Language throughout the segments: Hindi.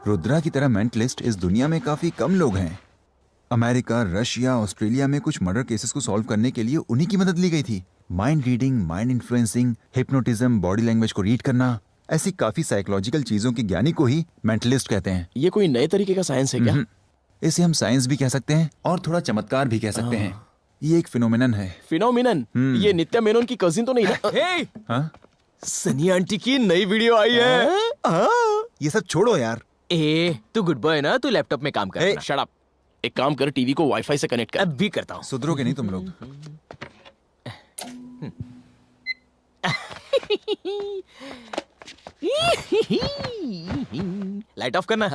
रुद्रा की तरह मेंटलिस्ट इस दुनिया में काफी कम लोग हैं। अमेरिका, रशिया, ऑस्ट्रेलिया में कुछ मर्डर केसेस को सॉल्व करने के लिए उन्हीं की मदद ली गई थी। Mind reading, mind influencing, hypnotism, body language को रीड करना, ऐसी काफी साइकोलॉजिकल चीजों के ज्ञानी को ही मेंटलिस्ट कहते हैं। ये कोई नए तरीके का साइंस है क्या? इसे हम साइंस भी कह सकते हैं और थोड़ा चमत्कार भी कह सकते हैं। ये एक फिनोमिनन है। फिनोमिनन? ये नित्या मेनन की कजिन तो नहीं ना? हे, हाँ? सनी आंटी की नई वीडियो आई है। ये सब छोड़ो यार। ए, तू गुड बॉय ना, तू लैपटॉप में काम कर। ए, शट अप। एक काम कर, टीवी को वाईफाई से कनेक्ट कर। अब भी करता हूँ। सुधरोगे नहीं तुम लोग। लाइट ऑफ करना।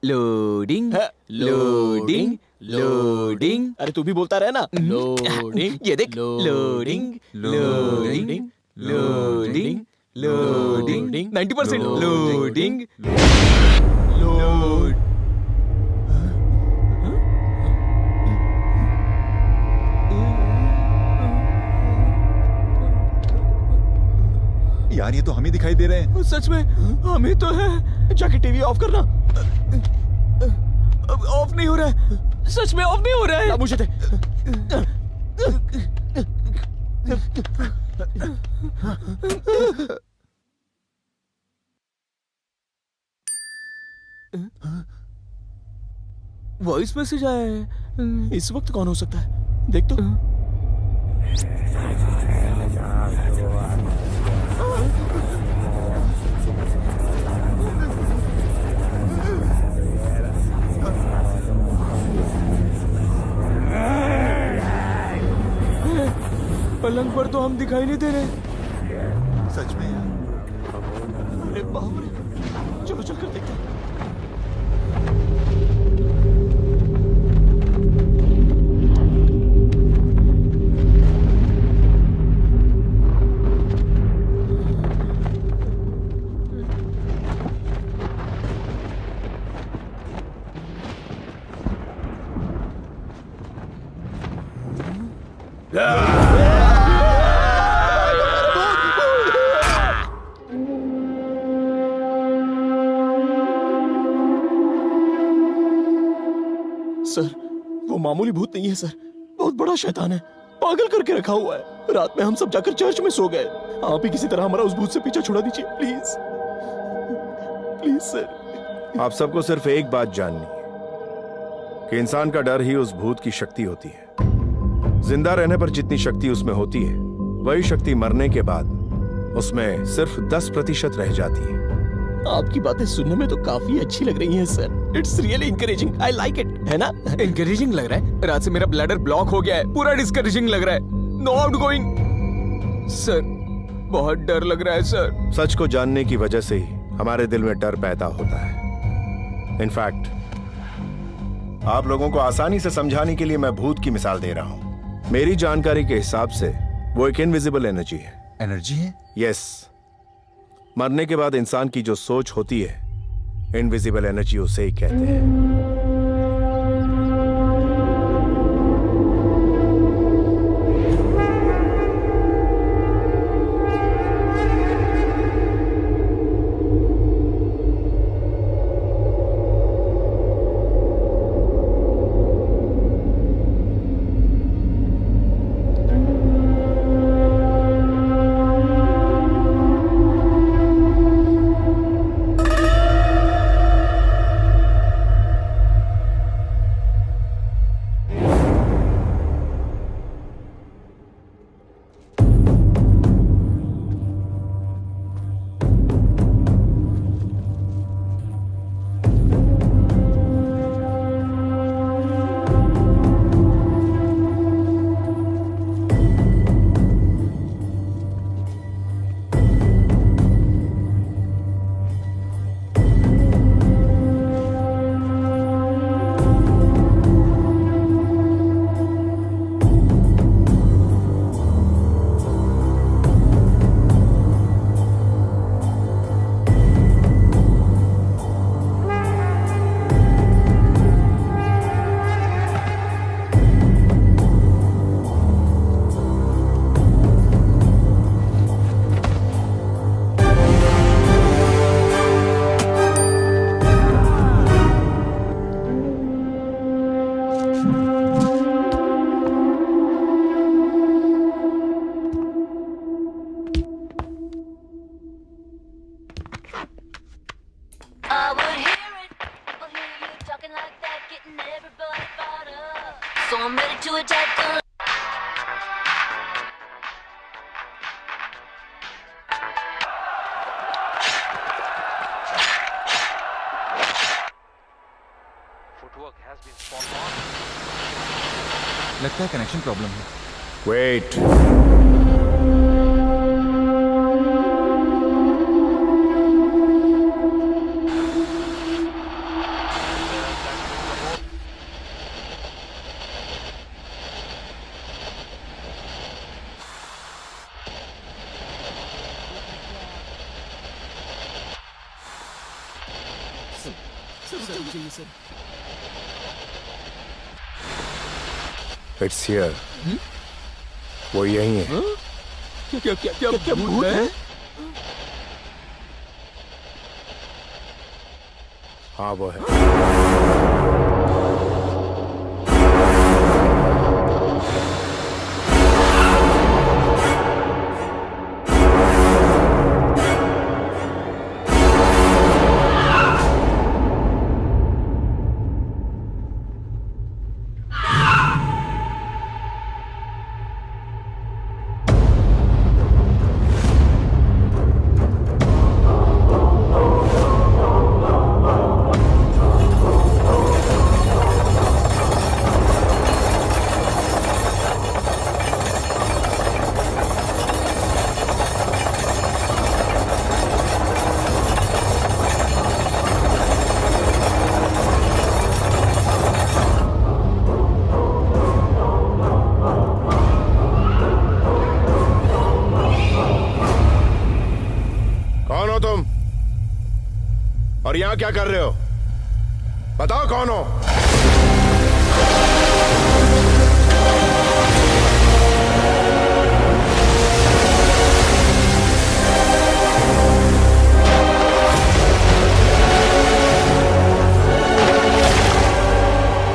Loading, loading, loading. अरे तू भी बोलता रहे ना। लोडिंग, ये देख, loading, loading, loading, loading, 90% loading, load. यार ये तो हम ही दिखाई दे रहे हैं। सच में हम ही तो है। जाके टीवी ऑफ करना। अब ऑफ नहीं हो रहा है। सच में ऑफ नहीं हो रहा है। मुझे दे। वॉइस मैसेज आया है। इस वक्त कौन हो सकता है? देख तो। पलंग पर तो हम दिखाई नहीं दे रहे। सच में यार। अरे बाप रे। चलो चल कर देखते हैं। सर, वो मामूली भूत नहीं है सर, बहुत बड़ा शैतान है। पागल करके रखा हुआ है। रात में हम सब जाकर चर्च में सो गए। आप ही किसी तरह हमारा उस भूत से पीछा छुड़ा दीजिए प्लीज, प्लीज सर। आप सबको सिर्फ एक बात जाननी है कि इंसान का डर ही उस भूत की शक्ति होती है। जिंदा रहने पर जितनी शक्ति उसमें होती है, वही शक्ति मरने के बाद उसमें सिर्फ 10% रह जाती है। आपकी बातें सुनने में तो काफी अच्छी लग रही हैं sir. It's really encouraging, I like it, है ना? इनकरेजिंग लग रहा है। रात से मेरा ब्लैडर ब्लॉक हो गया है। पूरा डिस्करेजिंग लग रहा है। No outgoing. सर, बहुत डर लग रहा है सर। सच को जानने की वजह से ही हमारे दिल में डर पैदा होता है। इनफैक्ट आप लोगों को आसानी से समझाने के लिए मैं भूत की मिसाल दे रहा हूं। मेरी जानकारी के हिसाब से वो एक इनविजिबल एनर्जी है। एनर्जी है? यस। मरने के बाद इंसान की जो सोच होती है, इनविजिबल एनर्जी उसे ही कहते हैं। लगता है कनेक्शन प्रॉब्लम है। वेट। It's here. वो यही है। क्या भूत है? हाँ वो है। कौन हो तुम और यहां क्या कर रहे हो? बताओ कौन हो?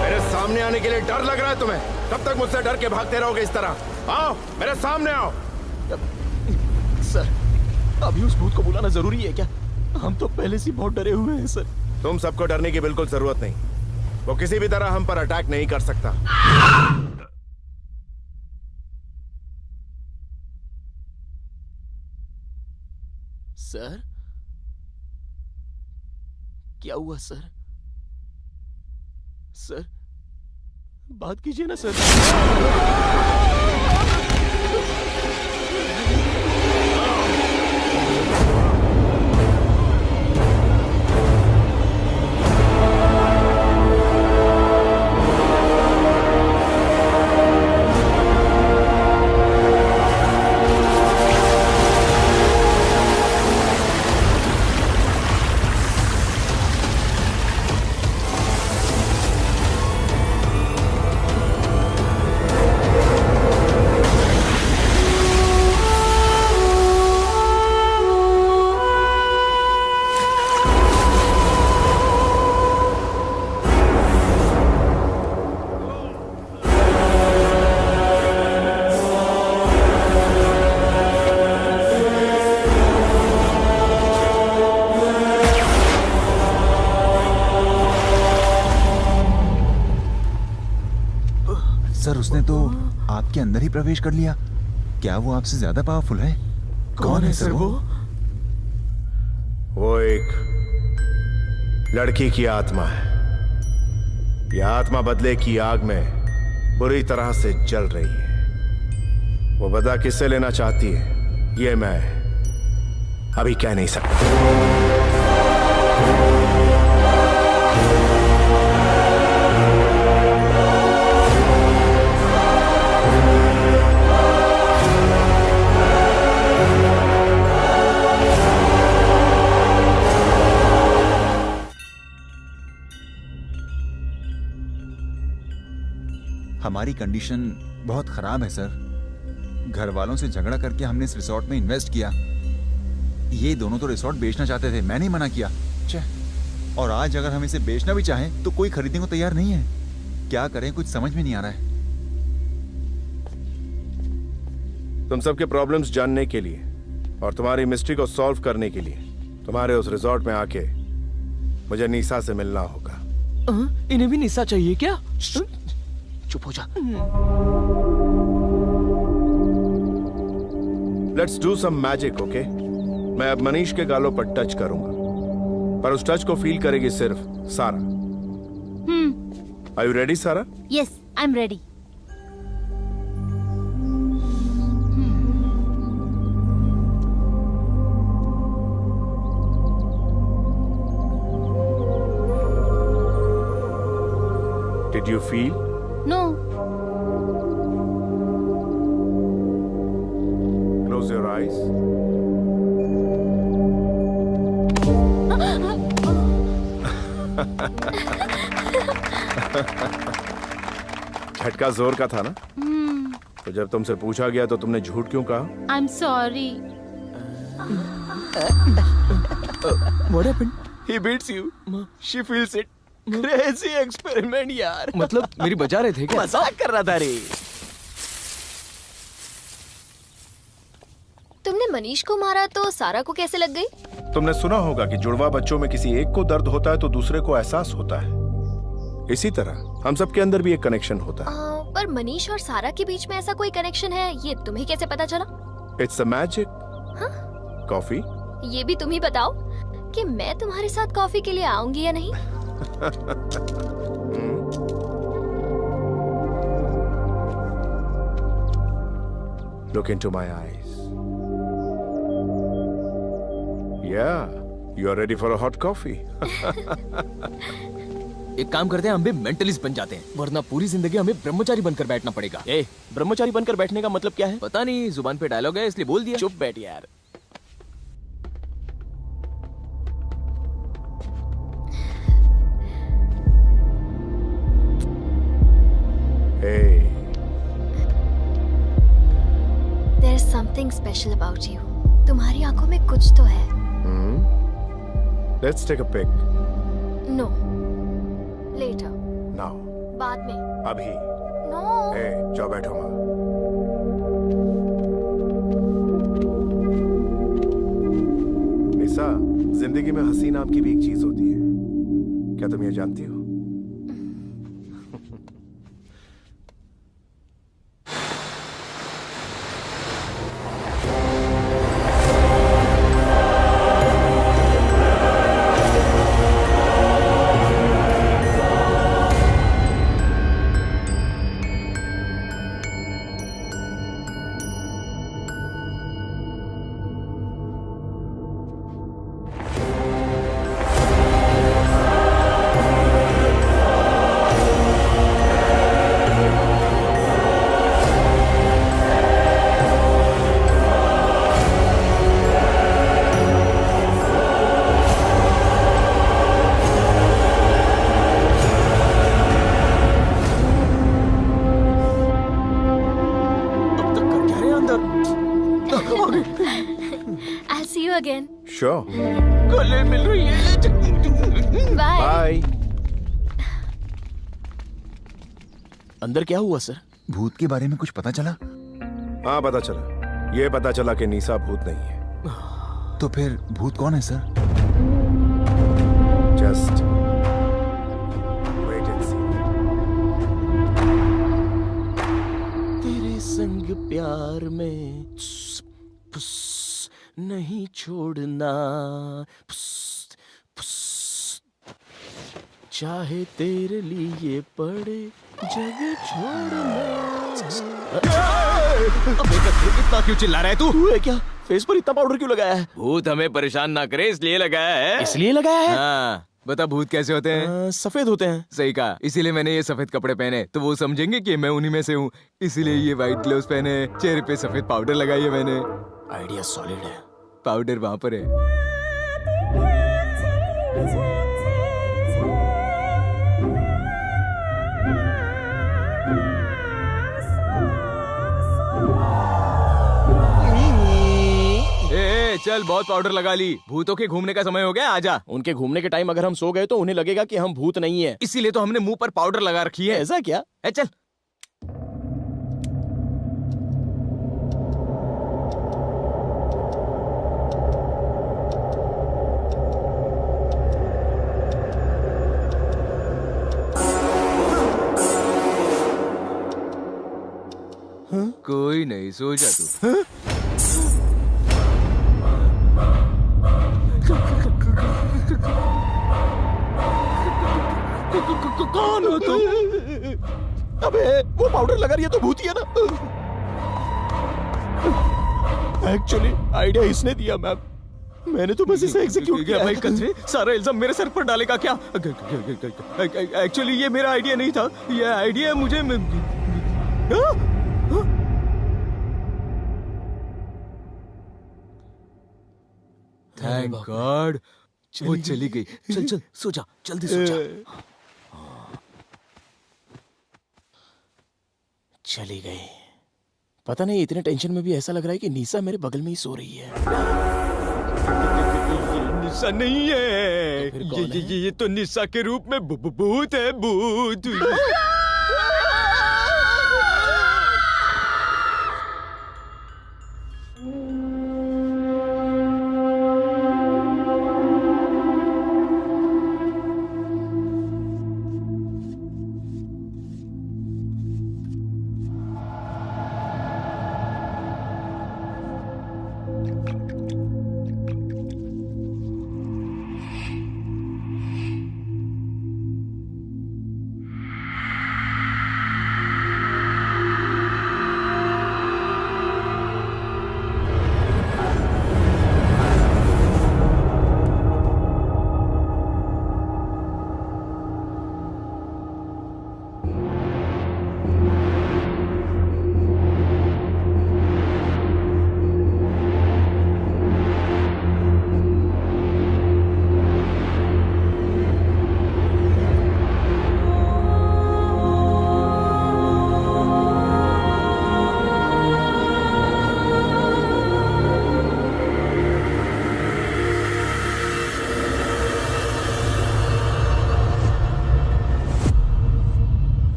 मेरे सामने आने के लिए डर लग रहा है तुम्हें? कब तक मुझसे डर के भागते रहोगे इस तरह? आओ मेरे सामने आओ। सर, अभी उस भूत को बुलाना जरूरी है क्या? हम तो पहले से बहुत डरे हुए हैं सर। तुम सबको डरने की बिल्कुल जरूरत नहीं। वो किसी भी तरह हम पर अटैक नहीं कर सकता। सर, क्या हुआ सर? सर, बात कीजिए ना सर। सर, उसने तो आपके अंदर ही प्रवेश कर लिया। क्या वो आपसे ज्यादा पावरफुल है? कौन है सर वो? वो एक लड़की की आत्मा है। यह आत्मा बदले की आग में बुरी तरह से जल रही है। वो बदला किससे लेना चाहती है ये मैं अभी कह नहीं सकता। हमारी कंडीशन बहुत खराब है सर। घर वालों से झगड़ा करके हमने इस रिसोर्ट में इन्वेस्ट किया। ये दोनों तो रिसोर्ट बेचना चाहते थे, मैंने मना किया। और आज अगर हम इसे बेचना भी चाहें तो कोई खरीदने को तैयार नहीं है। क्या करें, कुछ समझ में नहीं आ रहा है। तुम सबके प्रॉब्लम्स जानने के लिए और तुम्हारी मिस्ट्री को सॉल्व करने के लिए तुम्हारे उस रिसोर्ट में आके मुझे निशा से मिलना होगा। इन्हें भी निशा चाहिए क्या? चुप हो जा। Let's do some magic, okay? मैं अब मनीष के गालों पर टच करूंगा, पर उस टच को फील करेगी सिर्फ सारा। आर यू रेडी सारा? Yes, I'm ready. Did you feel? No. Close your eyes. झटका जोर का था ना? तो जब तुमसे पूछा गया तो तुमने झूठ क्यों कहा? I'm sorry. What happened? He beats you. She feels it. Crazy experiment यार. मतलब मेरी बजा रहे थे क्या? मजाक कर रहा था रे. तुमने मनीष को मारा तो सारा को कैसे लग गई? तुमने सुना होगा कि जुड़वा बच्चों में किसी एक को दर्द होता है तो दूसरे को एहसास होता है। इसी तरह हम सबके अंदर भी एक कनेक्शन होता है। पर मनीष और सारा के बीच में ऐसा कोई कनेक्शन है, ये तुम्हें कैसे पता चला? It's a magic. कॉफी? ये भी तुम ही बताओ कि मैं तुम्हारे साथ कॉफी के लिए आऊंगी या नहीं? Look into my eyes. Yeah, you are ready for a hot coffee. एक काम करते हैं, हम भी मेंटलिस्ट बन जाते हैं, वरना पूरी जिंदगी हमें ब्रह्मचारी बनकर बैठना पड़ेगा। ए, ब्रह्मचारी बनकर बैठने का मतलब क्या है? पता नहीं, जुबान पे डायलॉग है इसलिए बोल दिया। चुप बैठ यार। Hey, There's something special about you. तुम्हारी आंखों में कुछ तो है। let's take a pic. No. Later. Now. बाद में। अभी. No. Hey, जाओ बैठो माँ। निशा, जिंदगी में हसीन आपकी भी एक चीज होती है। क्या तुम ये जानती हो? I'll see you again. Sure. गले मिल रही है। Bye. Bye. अंदर क्या हुआ सर? भूत के बारे में कुछ पता चला? हाँ, पता चला। ये पता चला कि निशा भूत नहीं है। तो फिर भूत कौन है sir? Just wait and see. तेरे संग प्यार में फुस नहीं छोड़ना, फुस फुस चाहे तेरे लिए पड़े जग छोड़ना। इतना क्यों चिल्ला रहा है तू? तू है क्या? फेस पर इतना पाउडर क्यों लगाया है? भूत हमें परेशान ना करे इसलिए लगाया है। इसलिए लगाया है? हाँ, बता भूत कैसे होते हैं? सफेद होते हैं। सही कहा, इसीलिए मैंने ये सफेद कपड़े पहने तो वो समझेंगे कि मैं उन्हीं में से हूँ। इसीलिए ये व्हाइट ग्लव्स पहने, चेहरे पे सफेद पाउडर लगाई है मैंने। आइडिया सॉलिड है। पाउडर वहां पर है। चल बहुत पाउडर लगा ली, भूतों के घूमने का समय हो गया, आजा। उनके घूमने के टाइम अगर हम सो गए तो उन्हें लगेगा कि हम भूत नहीं है। इसीलिए तो हमने मुंह पर पाउडर लगा रखी है। ऐसा क्या? चल। कोई नहीं, सो जा तू। कौन हो तुम? अबे वो पाउडर लगा रही है तो भूतिया ना। एक्चुअली आइडिया इसने दिया मैम। मैंने तो बस इसे एग्जीक्यूट क्या किया भाई है। कंसरे सारा इल्जाम मेरे सर पर डालेगा क्या? एक्चुअली ये मेरा आइडिया नहीं था, ये आइडिया मुझे थैंक गॉड वो चली गई। चल चल सो जा, जल्दी सो जा। चली गई। पता नहीं इतने टेंशन में भी ऐसा लग रहा है कि निशा मेरे बगल में ही सो रही है। निशा नहीं है, तो फिर कौन है? ये तो निशा के रूप में भूत है, भूत।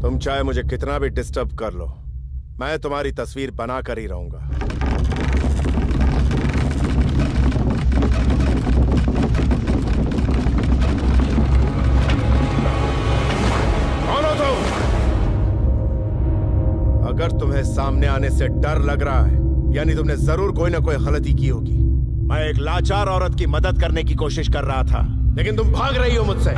तुम चाहे मुझे कितना भी डिस्टर्ब कर लो, मैं तुम्हारी तस्वीर बना कर ही रहूंगा। कौन हो तुम? अगर तुम्हें सामने आने से डर लग रहा है, यानी तुमने जरूर कोई ना कोई गलती की होगी। मैं एक लाचार औरत की मदद करने की कोशिश कर रहा था, लेकिन तुम भाग रही हो मुझसे।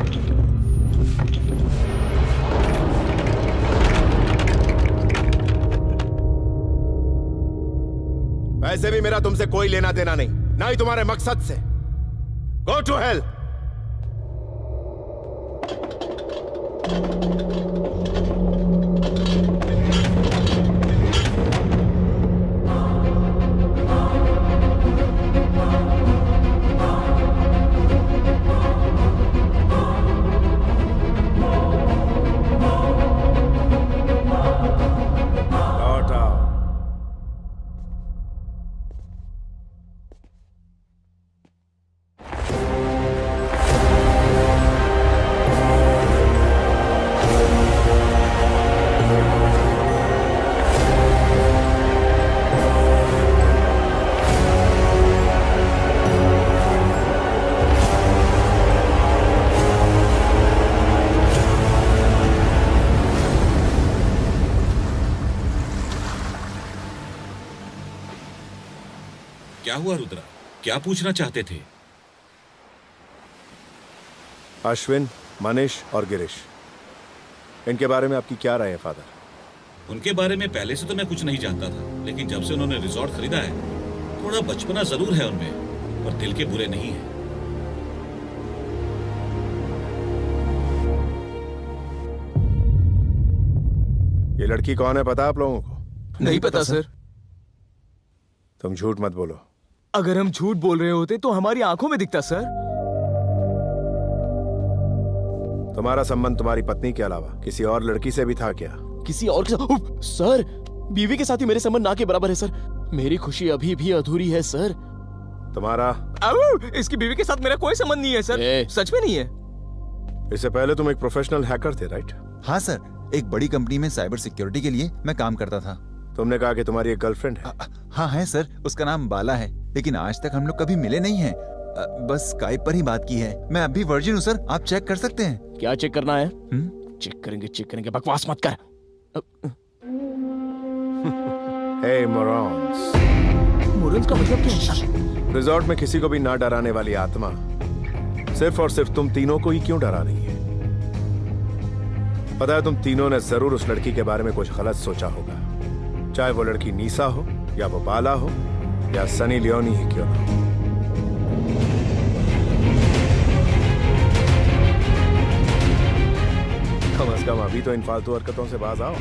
वैसे भी मेरा तुमसे कोई लेना देना नहीं, ना ही तुम्हारे मकसद से। Go to hell. लौट आओ। क्या हुआ रुद्रा? क्या पूछना चाहते थे? अश्विन, मनीष और गिरीश, इनके बारे में आपकी क्या राय है फादर? उनके बारे में पहले से तो मैं कुछ नहीं जानता था, लेकिन जब से उन्होंने रिजॉर्ट खरीदा है, थोड़ा बचपना जरूर है उनमें, पर दिल के बुरे नहीं है। ये लड़की कौन है पता आप लोगों को? नहीं पता सर। तुम झूठ मत बोलो। अगर हम झूठ बोल रहे होते तो हमारी आंखों में दिखता सर। तुम्हारा संबंध तुम्हारी पत्नी के अलावा किसी और लड़की से भी था क्या? किसी और के साथ? उफ, सर, बीवी के साथ ही मेरे संबंध ना के बराबर है सर। मेरी खुशी अभी भी अधूरी है सर। तुम्हारा? इसकी बीवी के साथ मेरा कोई संबंध नहीं है सर। सच में नहीं है। इससे पहले तुम एक प्रोफेशनल हैकर थे, राइट? हाँ सर, एक बड़ी कंपनी में साइबर सिक्योरिटी के लिए मैं काम करता था। तुमने कहा कि तुम्हारी एक गर्लफ्रेंड है। हाँ है सर, उसका नाम बाला है, लेकिन आज तक हम लोग कभी मिले नहीं हैं। बस स्काइप पर ही बात की है। मैं अभी वर्जिन हूँ सर, आप चेक कर सकते हैं। क्या चेक करना है? चेक करेंगे, बकवास मत कर। हे मोरॉन्स। मोरन्स का मतलब क्या है? रिजॉर्ट में किसी को भी ना डराने वाली आत्मा सिर्फ और सिर्फ तुम तीनों को ही क्यों डरा रही है? पता है तुम तीनों ने जरूर उस लड़की के बारे में कुछ गलत सोचा होगा, चाहे वो लड़की नीसा हो या वो बाला हो या सनी लियोनी ही क्यों ना हो। कम से कम अभी तो इन फालतू हरकतों से बाज आओ।